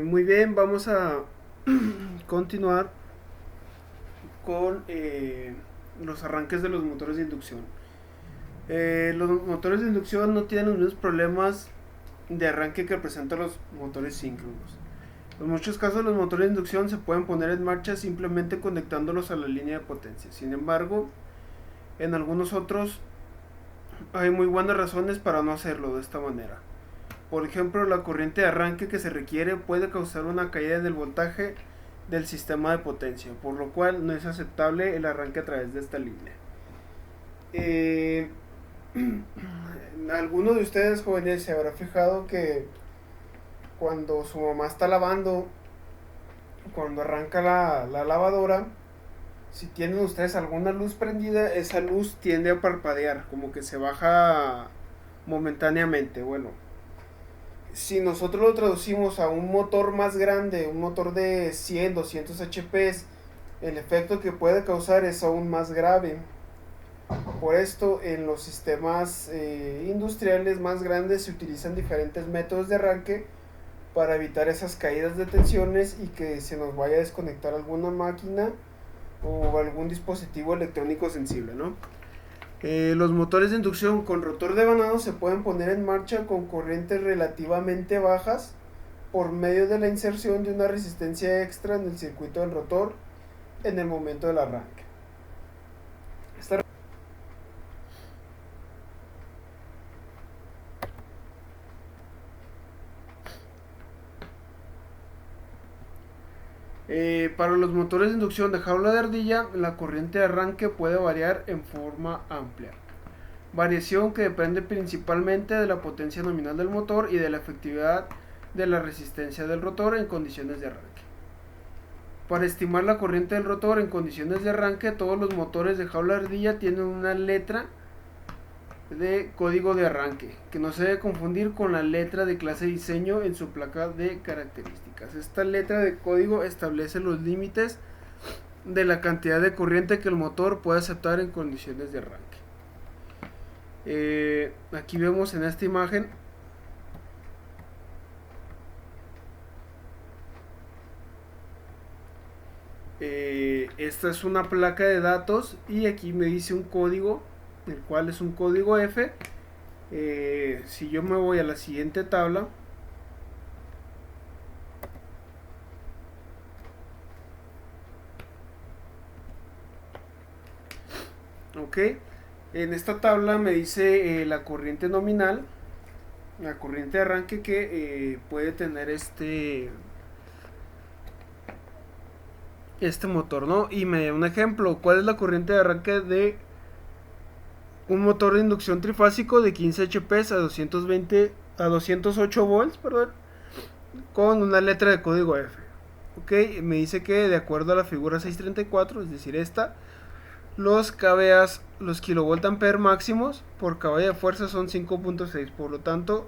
Muy bien, vamos a continuar con los arranques de los motores de inducción. Los motores de inducción no tienen los mismos problemas de arranque que presentan los motores síncronos. En muchos casos los motores de inducción se pueden poner en marcha simplemente conectándolos a la línea de potencia. Sin embargo, en algunos otros hay muy buenas razones para no hacerlo de esta manera. Por ejemplo, la corriente de arranque que se requiere puede causar una caída en el voltaje del sistema de potencia, por lo cual no es aceptable el arranque a través de esta línea. Alguno de ustedes jóvenes se habrá fijado que cuando su mamá está lavando, cuando arranca la lavadora, si tienen ustedes alguna luz prendida, esa luz tiende a parpadear, como que se baja momentáneamente. Bueno, si nosotros lo traducimos a un motor más grande, un motor de 100, 200 HP, el efecto que puede causar es aún más grave. Por esto, en los sistemas industriales más grandes se utilizan diferentes métodos de arranque para evitar esas caídas de tensiones y que se nos vaya a desconectar alguna máquina o algún dispositivo electrónico sensible, ¿no? Los motores de inducción con rotor de vanado se pueden poner en marcha con corrientes relativamente bajas por medio de la inserción de una resistencia extra en el circuito del rotor en el momento del arranque. Para los motores de inducción de jaula de ardilla, la corriente de arranque puede variar en forma amplia. Variación que depende principalmente de la potencia nominal del motor y de la efectividad de la resistencia del rotor en condiciones de arranque. Para estimar la corriente del rotor en condiciones de arranque, todos los motores de jaula de ardilla tienen una letra de código de arranque, que no se debe confundir con la letra de clase de diseño en su placa de características. Esta letra de código establece los límites de la cantidad de corriente que el motor puede aceptar en condiciones de arranque. Aquí vemos en esta imagen esta es una placa de datos y aquí me dice un código, el cual es un código F. Si yo me voy a la siguiente tabla, ok, en esta tabla me dice la corriente nominal, la corriente de arranque que puede tener este motor, ¿no? Y me da un ejemplo. ¿Cuál es la corriente de arranque de un motor de inducción trifásico de 15 HP a 208 volts, perdón, con una letra de código F? Ok, me dice que de acuerdo a la figura 634, es decir, esta, los kVA, los kilovolt ampere máximos por caballo de fuerza son 5.6. Por lo tanto,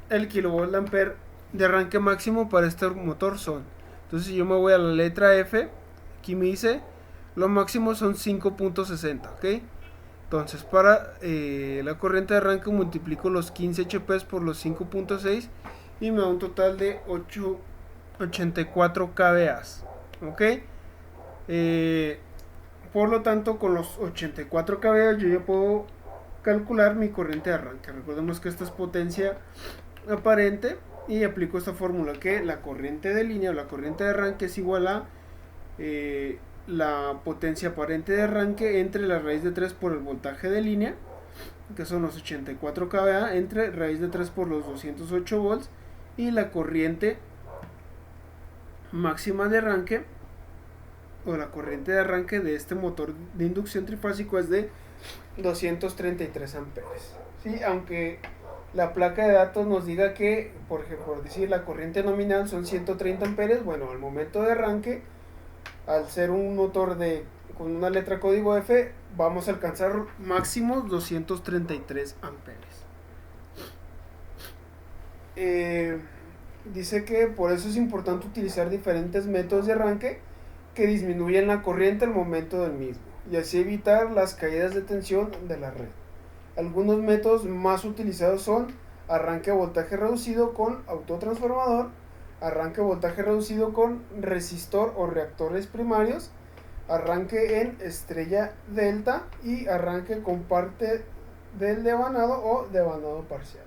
el kilovolt ampere de arranque máximo para este motor son. Entonces, si yo me voy a la letra F, aquí me dice lo máximo son 5.60, ¿ok? Entonces, para la corriente de arranque multiplico los 15 HP por los 5.6 y me da un total de 84 kVA, ¿ok? Por lo tanto, con los 84 kVA yo ya puedo calcular mi corriente de arranque. Recordemos que esta es potencia aparente y aplico esta fórmula, que la corriente de línea o la corriente de arranque es igual a la potencia aparente de arranque entre la raíz de 3 por el voltaje de línea, que son los 84 kVA, entre raíz de 3 por los 208 volts, y la corriente máxima de arranque o la corriente de arranque de este motor de inducción trifásico es de 233 amperes. ¿Sí? Aunque la placa de datos nos diga que, por decir, la corriente nominal son 130 amperes, bueno, al momento de arranque, al ser un motor con una letra código F, vamos a alcanzar máximo 233 amperes. Dice que por eso es importante utilizar diferentes métodos de arranque que disminuyen la corriente al momento del mismo y así evitar las caídas de tensión de la red. Algunos métodos más utilizados son arranque a voltaje reducido con autotransformador, arranque a voltaje reducido con resistor o reactores primarios, arranque en estrella delta y arranque con parte del devanado o devanado parcial.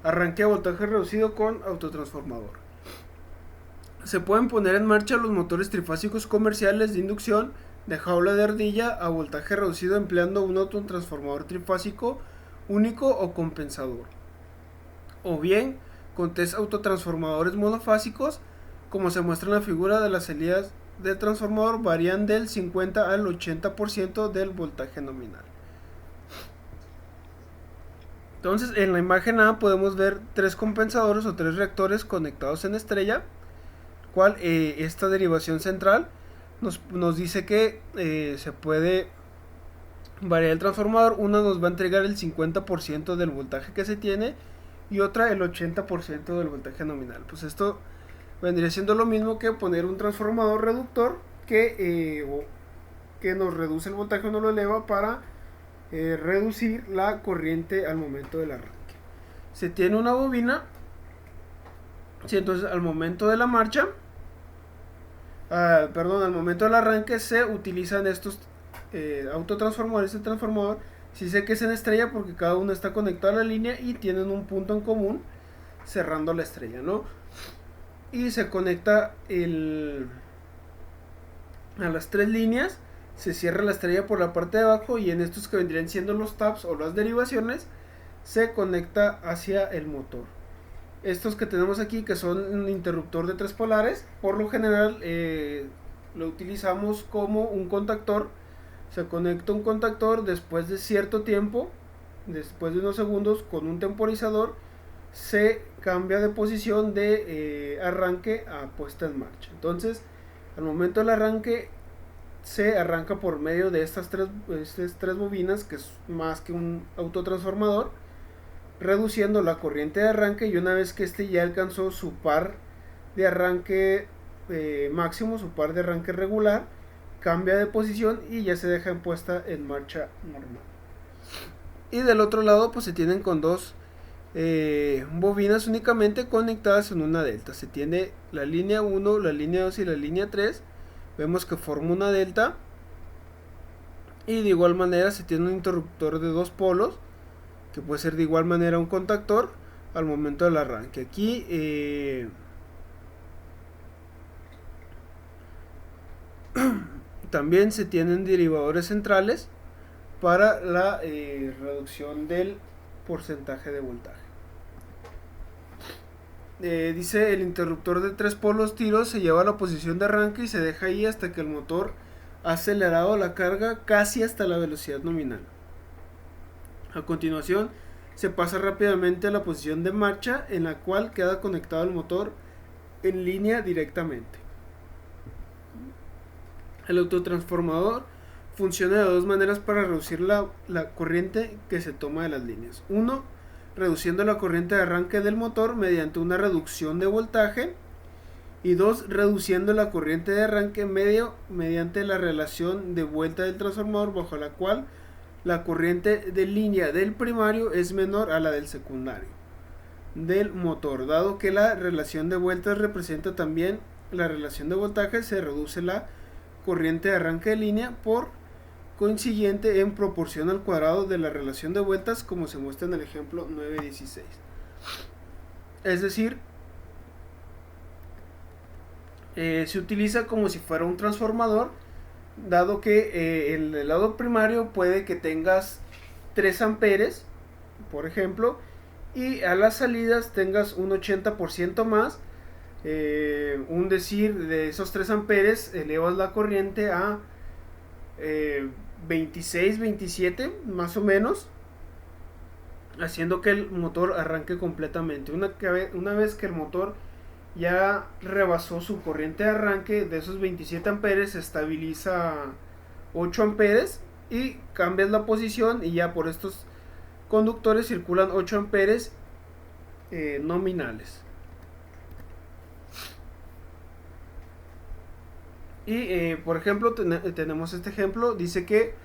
Arranque a voltaje reducido con autotransformador. Se pueden poner en marcha los motores trifásicos comerciales de inducción de jaula de ardilla a voltaje reducido empleando un autotransformador trifásico único o compensador. O bien con 3 autotransformadores monofásicos, como se muestra en la figura. De las salidas del transformador varían del 50 al 80% del voltaje nominal. Entonces, en la imagen A podemos ver 3 compensadores o 3 reactores conectados en estrella, cual esta derivación central nos dice que se puede variar el transformador. Una nos va a entregar el 50% del voltaje que se tiene y otra el 80% del voltaje nominal. Pues esto vendría siendo lo mismo que poner un transformador reductor que nos reduce el voltaje o no lo eleva para reducir la corriente al momento del arranque. Se tiene una bobina, sí, entonces al momento de la marcha, al momento del arranque se utilizan estos autotransformadores. Este transformador sí sé que es en estrella porque cada uno está conectado a la línea y tienen un punto en común cerrando la estrella, ¿no? Y se conecta a las 3 líneas. Se cierra la estrella por la parte de abajo y en estos que vendrían siendo los taps o las derivaciones se conecta hacia el motor. Estos que tenemos aquí, que son un interruptor de 3 polares, por lo general lo utilizamos como un contactor. Se conecta un contactor después de cierto tiempo, después de unos segundos, con un temporizador se cambia de posición de arranque a puesta en marcha. Entonces, al momento del arranque se arranca por medio de estas tres bobinas, que es más que un autotransformador, reduciendo la corriente de arranque, y una vez que este ya alcanzó su par de arranque máximo, su par de arranque regular, cambia de posición y ya se deja puesta en marcha normal. Y del otro lado pues se tienen con 2 bobinas únicamente conectadas en una delta. Se tiene la línea 1, la línea 2 y la línea 3. Vemos que forma una delta. Y de igual manera se tiene un interruptor de 2 polos, que puede ser de igual manera un contactor al momento del arranque. Aquí también se tienen derivadores centrales para la reducción del porcentaje de voltaje. Dice: el interruptor de 3 polos tiros se lleva a la posición de arranque y se deja ahí hasta que el motor ha acelerado la carga casi hasta la velocidad nominal. A continuación se pasa rápidamente a la posición de marcha, en la cual queda conectado el motor en línea directamente. El autotransformador funciona de 2 maneras para reducir la corriente que se toma de las líneas. 1, reduciendo la corriente de arranque del motor mediante una reducción de voltaje. Y 2, reduciendo la corriente de arranque medio mediante la relación de vuelta del transformador, bajo la cual la corriente de línea del primario es menor a la del secundario del motor. Dado que la relación de vueltas representa también la relación de voltaje, se reduce la corriente de arranque de línea por consiguiente en proporción al cuadrado de la relación de vueltas, como se muestra en el ejemplo 9.16. Es decir, se utiliza como si fuera un transformador, dado que en el lado primario puede que tengas 3 amperes, por ejemplo, y a las salidas tengas un 80% más. Un decir, de esos 3 amperes elevas la corriente a 26, 27 más o menos, haciendo que el motor arranque completamente. Una vez que el motor ya rebasó su corriente de arranque. De esos 27 amperes se estabiliza a 8 amperes y cambias la posición y ya por estos conductores circulan 8 amperes nominales. Y por ejemplo tenemos este ejemplo, dice que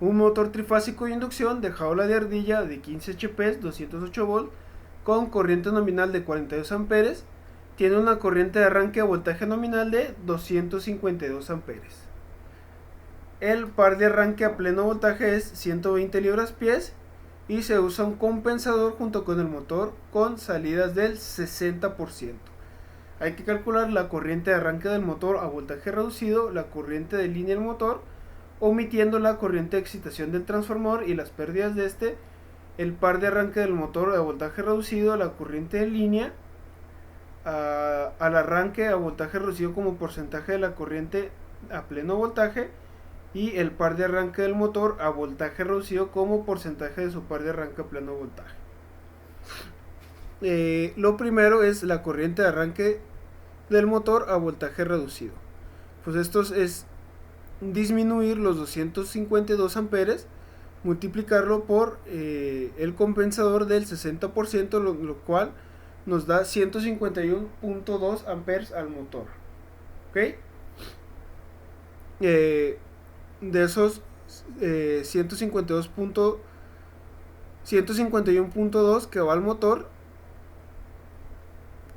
un motor trifásico de inducción de jaula de ardilla de 15 HP, 208 volt, con corriente nominal de 42 amperes, tiene una corriente de arranque a voltaje nominal de 252 amperes. El par de arranque a pleno voltaje es 120 libras-pies y se usa un compensador junto con el motor con salidas del 60%. Hay que calcular la corriente de arranque del motor a voltaje reducido, la corriente de línea del motor, omitiendo la corriente de excitación del transformador y las pérdidas de este, el par de arranque del motor a voltaje reducido, la corriente de línea al arranque a voltaje reducido como porcentaje de la corriente a pleno voltaje, y el par de arranque del motor a voltaje reducido como porcentaje de su par de arranque a pleno voltaje. Lo primero es la corriente de arranque del motor a voltaje reducido. Pues esto es disminuir los 252 amperes, multiplicarlo por el compensador del 60%, lo cual nos da 151.2 amperes al motor. ¿Ok? De esos 151.2 que va al motor,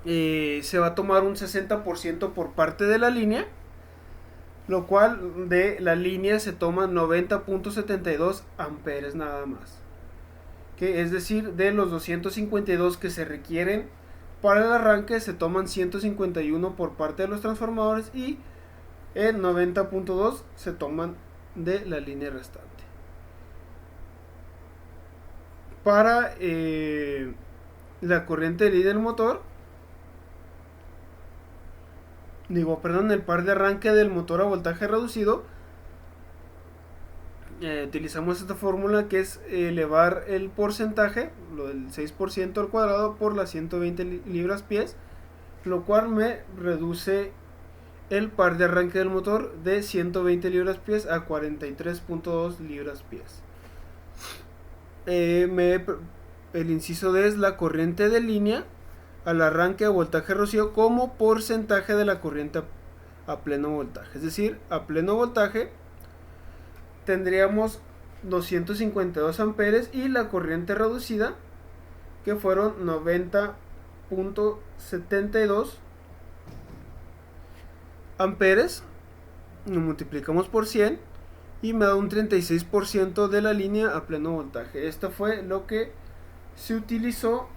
se va a tomar un 60% por parte de la línea, lo cual de la línea se toma 90.72 amperes nada más, que es decir, de los 252 que se requieren para el arranque se toman 151 por parte de los transformadores y el 90.2 se toman de la línea restante. Para la corriente de línea del motor, el par de arranque del motor a voltaje reducido, utilizamos esta fórmula que es elevar el porcentaje, lo del 6% al cuadrado, por las 120 libras-pies, lo cual me reduce el par de arranque del motor de 120 libras-pies a 43.2 libras-pies. El inciso D es la corriente de línea al arranque a voltaje reducido como porcentaje de la corriente a pleno voltaje. Es decir, a pleno voltaje tendríamos 252 amperes y la corriente reducida, que fueron 90.72 amperes, lo multiplicamos por 100 y me da un 36% de la línea a pleno voltaje. Esto fue lo que se utilizó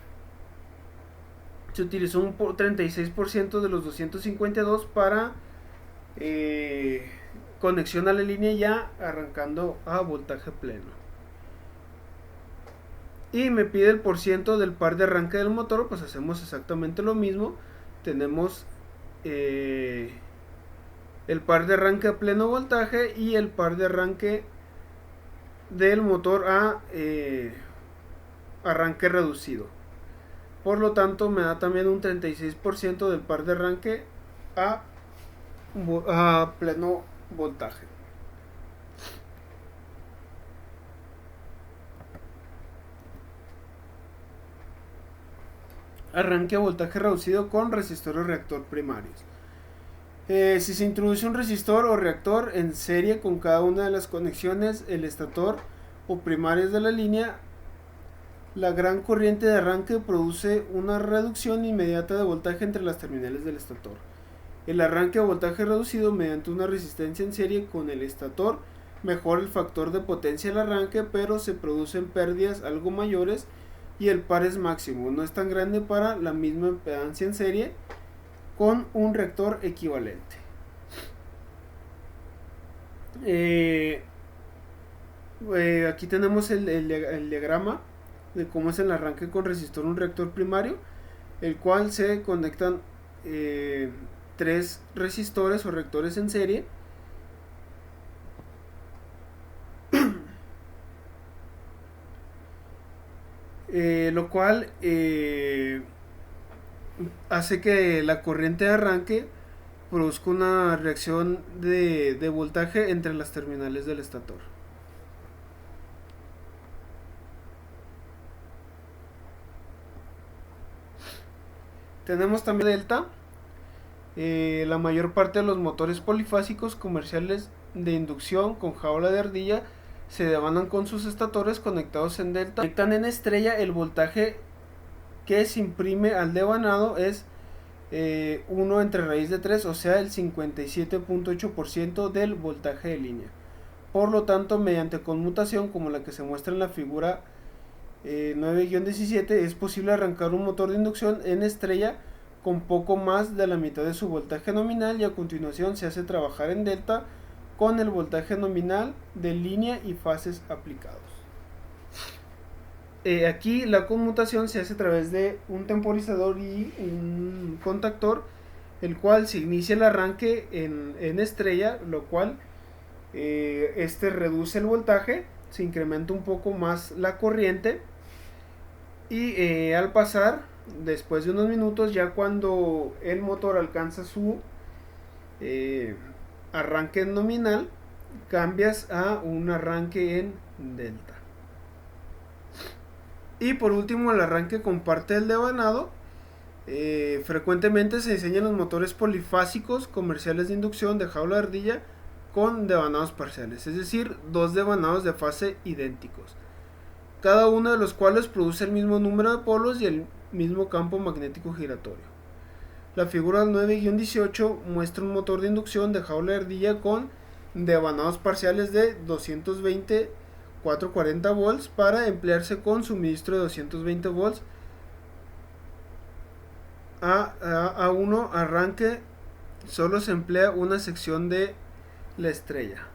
un 36% de los 252 para conexión a la línea ya arrancando a voltaje pleno. Y me pide el porciento del par de arranque del motor, pues hacemos exactamente lo mismo. Tenemos el par de arranque a pleno voltaje y el par de arranque del motor a arranque reducido. Por lo tanto me da también un 36% del par de arranque a pleno voltaje. Arranque a voltaje reducido con resistor o reactor primarios. Si se introduce un resistor o reactor en serie con cada una de las conexiones, el estator o primarios de la línea, la gran corriente de arranque produce una reducción inmediata de voltaje entre las terminales del estator. El arranque a voltaje reducido mediante una resistencia en serie con el estator mejora el factor de potencia del arranque, pero se producen pérdidas algo mayores y el par es máximo, no es tan grande para la misma impedancia en serie con un reactor equivalente. Aquí tenemos el diagrama de cómo es el arranque con resistor un reactor primario, el cual se conectan 3 resistores o reactores en serie, lo cual hace que la corriente de arranque produzca una reacción de voltaje entre las terminales del estator. Tenemos también delta. La mayor parte de los motores polifásicos comerciales de inducción con jaula de ardilla se devanan con sus estatores conectados en delta. Conectan en estrella. El voltaje que se imprime al devanado es 1 entre raíz de 3, o sea el 57.8% del voltaje de línea. Por lo tanto, mediante conmutación como la que se muestra en la figura 9-17, es posible arrancar un motor de inducción en estrella con poco más de la mitad de su voltaje nominal, y a continuación se hace trabajar en delta con el voltaje nominal de línea y fases aplicados. Aquí la conmutación se hace a través de un temporizador y un contactor, el cual se inicia el arranque en estrella, lo cual este reduce el voltaje, se incrementa un poco más la corriente, y al pasar, después de unos minutos, ya cuando el motor alcanza su arranque nominal, cambias a un arranque en delta. Y por último, el arranque con parte del devanado. Frecuentemente se diseñan los motores polifásicos comerciales de inducción de jaula de ardilla con devanados parciales, es decir, dos devanados de fase idénticos, cada uno de los cuales produce el mismo número de polos y el mismo campo magnético giratorio. La figura 9-18 muestra un motor de inducción de jaula de ardilla con devanados parciales de 220-440 volts para emplearse con suministro de 220 volts a uno arranque. Solo se emplea una sección de la estrella.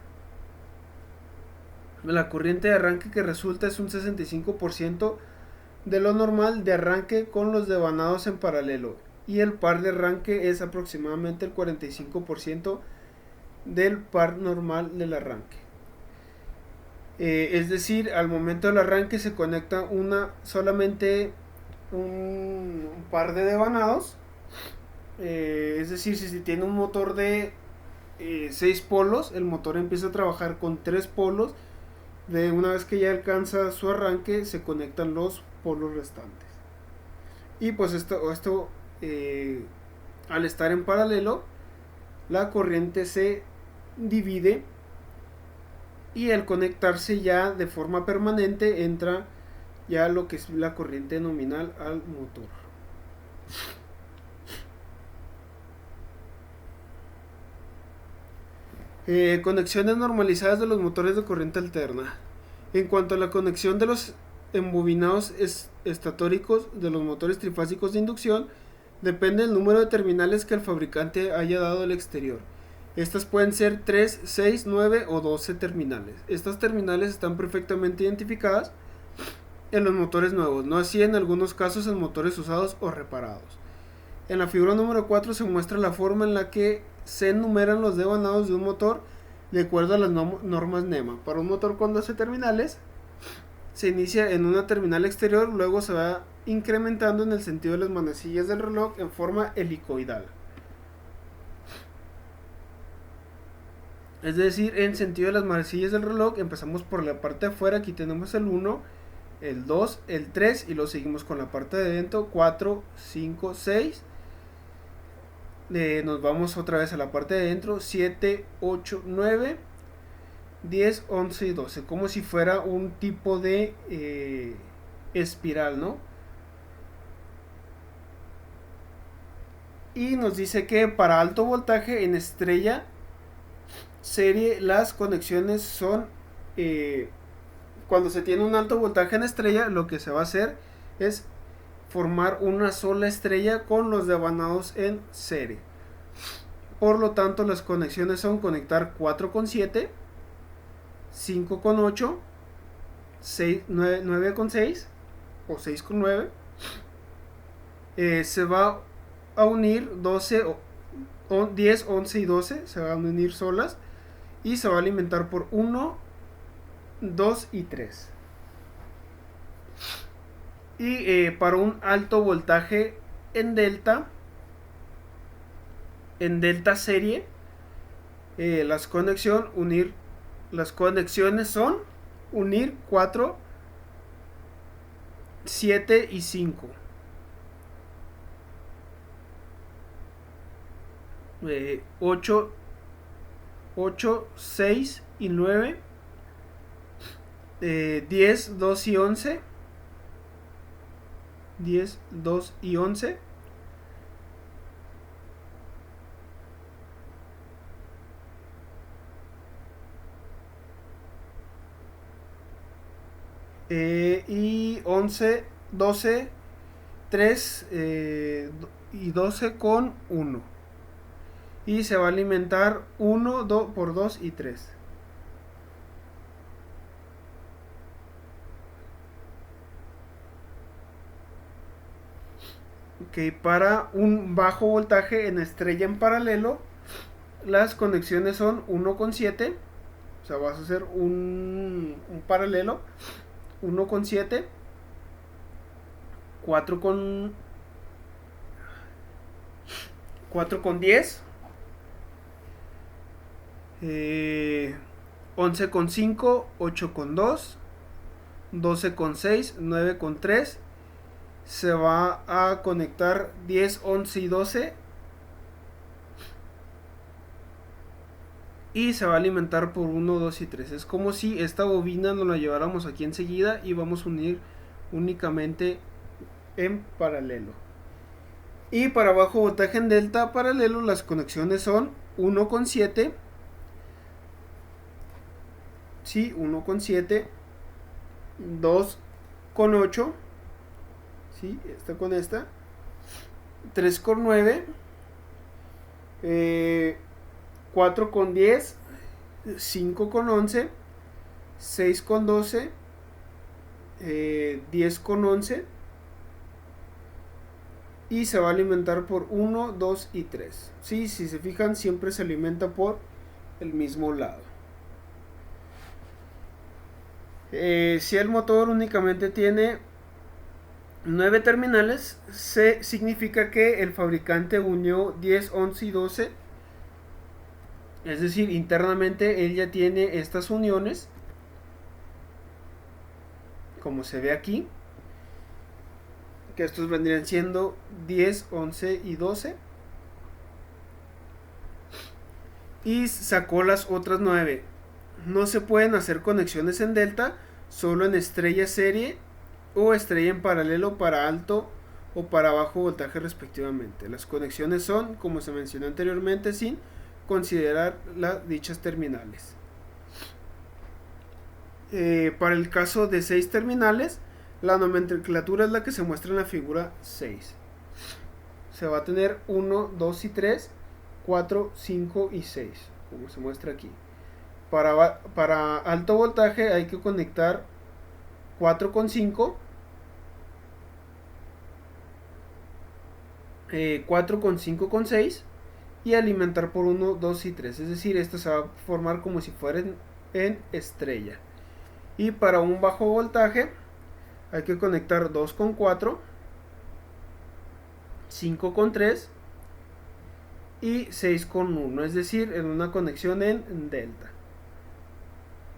La corriente de arranque que resulta es un 65% de lo normal de arranque con los devanados en paralelo, y el par de arranque es aproximadamente el 45% del par normal del arranque. Es decir, al momento del arranque se conecta solamente un par de devanados. Es decir, si se tiene un motor de 6 polos, el motor empieza a trabajar con 3 polos. De una vez que ya alcanza su arranque, se conectan los polos restantes. Y pues esto al estar en paralelo, la corriente se divide, y al conectarse ya de forma permanente entra ya lo que es la corriente nominal al motor. Conexiones normalizadas de los motores de corriente alterna. En cuanto a la conexión de los embobinados estatóricos de los motores trifásicos de inducción, depende del número de terminales que el fabricante haya dado al exterior. Estas pueden ser 3, 6, 9 o 12 terminales. Estas terminales están perfectamente identificadas en los motores nuevos, no así en algunos casos en motores usados o reparados. En la figura número 4 se muestra la forma en la que se enumeran los devanados de un motor de acuerdo a las normas NEMA. Para un motor con 12 terminales se inicia en una terminal exterior, luego se va incrementando en el sentido de las manecillas del reloj en forma helicoidal. Es decir, en sentido de las manecillas del reloj empezamos por la parte de afuera, aquí tenemos el 1, el 2, el 3 y luego seguimos con la parte de dentro, 4, 5, 6. Nos vamos otra vez a la parte de dentro, 7, 8, 9, 10, 11 y 12, como si fuera un tipo de espiral, ¿no? Y nos dice que para alto voltaje en estrella serie las conexiones son cuando se tiene un alto voltaje en estrella, lo que se va a hacer es formar una sola estrella con los devanados en serie. Por lo tanto, las conexiones son conectar 4 con 7, 5 con 8, 9 con 6 o 6 con 9. Se va a unir 12, 10, 11 y 12, se van a unir solas y se va a alimentar por 1, 2 y 3. Y para un alto voltaje en delta serie, las conexiones son unir 4, 7 y 5. 8, 6 y 9, 10, 2 y 11, 10, 2 y 11, y 11, 12, 3 y 12 con 1. Y se va a alimentar 1, 2 por 2 y 3. Ok, para un bajo voltaje en estrella en paralelo, las conexiones son 1,7. O sea, vas a hacer un paralelo. 1,7, 4 con 10, 11,5, 8,2, 12,6, 9,3. Se va a conectar 10, 11 y 12. Y se va a alimentar por 1, 2 y 3. Es como si esta bobina nos la lleváramos aquí enseguida y vamos a unir únicamente en paralelo. Y para bajo voltaje en delta paralelo, las conexiones son 1,7. Sí, 1,7. 2,8. Sí, esta con esta. 3,9. 4,10. 5,11. 6,12. 10,11. Y se va a alimentar por 1, 2 y 3. Sí, si se fijan, siempre se alimenta por el mismo lado. Si el motor únicamente tiene 9 terminales, significa que el fabricante unió 10, 11 y 12. Es decir, internamente él ya tiene estas uniones, como se ve aquí, que estos vendrían siendo 10, 11 y 12. Y sacó las otras 9. No se pueden hacer conexiones en delta, solo en estrella serie o estrella en paralelo para alto o para bajo voltaje respectivamente. Las conexiones son, como se mencionó anteriormente, sin considerar dichas terminales. Para el caso de 6 terminales, la nomenclatura es la que se muestra en la figura 6. Se va a tener 1, 2 y 3, 4, 5 y 6, como se muestra aquí. Para alto voltaje hay que conectar 4,5, 4,5 con 6 y alimentar por 1, 2 y 3. Es decir, esto se va a formar como si fuera en estrella. Y para un bajo voltaje hay que conectar 2,4, 5,3 y 6,1. Es decir, en una conexión en delta.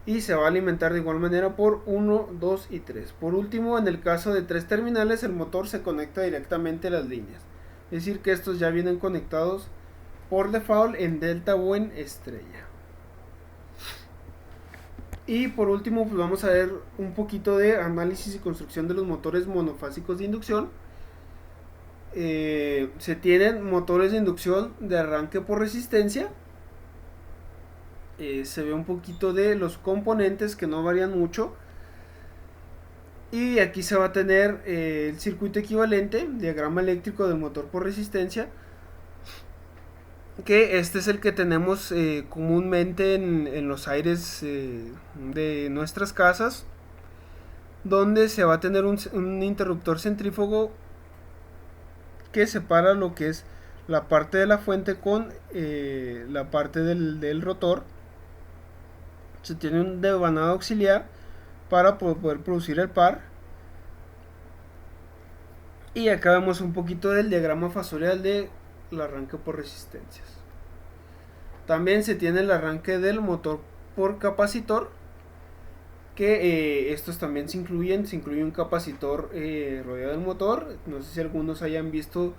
Y se va a alimentar de igual manera por 1, 2 y 3. Por último, en el caso de 3 terminales, el motor se conecta directamente a las líneas. Es decir, que estos ya vienen conectados por default en delta o en estrella. Y por último, pues vamos a ver un poquito de análisis y construcción de los motores monofásicos de inducción. Se tienen motores de inducción de arranque por resistencia. Se ve un poquito de los componentes que no varían mucho. Y aquí se va a tener el circuito equivalente, diagrama eléctrico del motor por resistencia, que este es el que tenemos comúnmente en los aires de nuestras casas, donde se va a tener un interruptor centrífugo que separa lo que es la parte de la fuente con la parte del rotor. Se tiene un devanado auxiliar para poder producir el par. Y acá vemos un poquito del diagrama fasorial del arranque por resistencias. También se tiene el arranque del motor por capacitor, que estos también se incluye un capacitor rodeado del motor. No sé si algunos hayan visto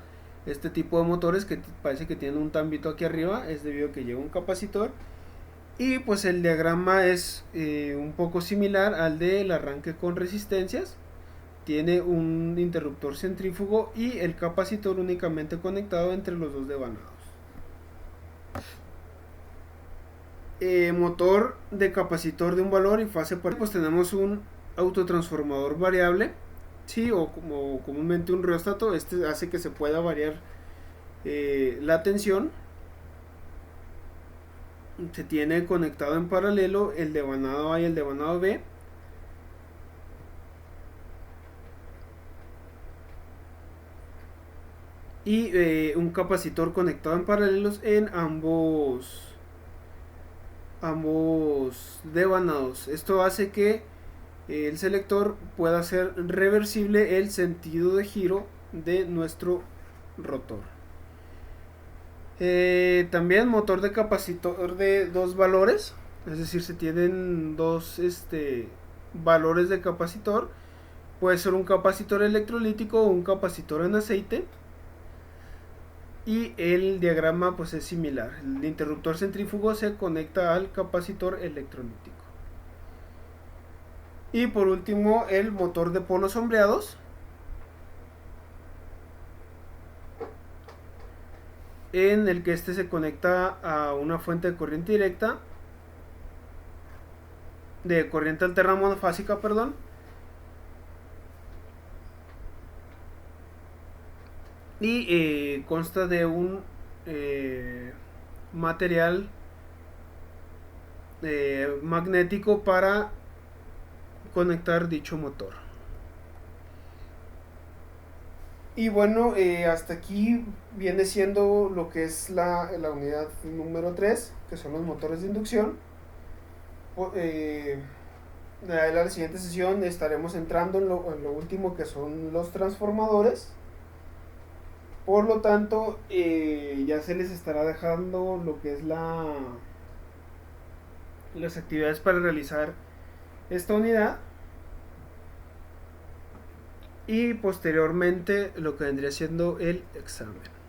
este tipo de motores que parece que tienen un tambito aquí arriba, es debido a que lleva un capacitor. Y pues el diagrama es un poco similar al del arranque con resistencias. Tiene un interruptor centrífugo y el capacitor únicamente conectado entre los dos devanados. Motor de capacitor de un valor y fase paridad, pues tenemos un autotransformador variable, sí, o como comúnmente un reóstato. Este hace que se pueda variar la tensión. Se tiene conectado en paralelo el devanado A y el devanado B. Y un capacitor conectado en paralelos en ambos devanados. Esto hace que el selector pueda hacer reversible el sentido de giro de nuestro rotor. También motor de capacitor de dos valores, es decir, se tienen dos valores de capacitor. Puede ser un capacitor electrolítico o un capacitor en aceite. Y el diagrama pues es similar. El interruptor centrífugo se conecta al capacitor electrolítico. Y por último el motor de polos sombreados, en el que este se conecta a una fuente de corriente directa, de corriente alterna monofásica, perdón. Y consta de un material magnético para conectar dicho motor. Y bueno, hasta aquí viene siendo lo que es la unidad número 3, que son los motores de inducción. En la siguiente sesión estaremos entrando en lo último, que son los transformadores. Por lo tanto, ya se les estará dejando lo que es las actividades para realizar esta unidad. Y posteriormente lo que vendría siendo el examen.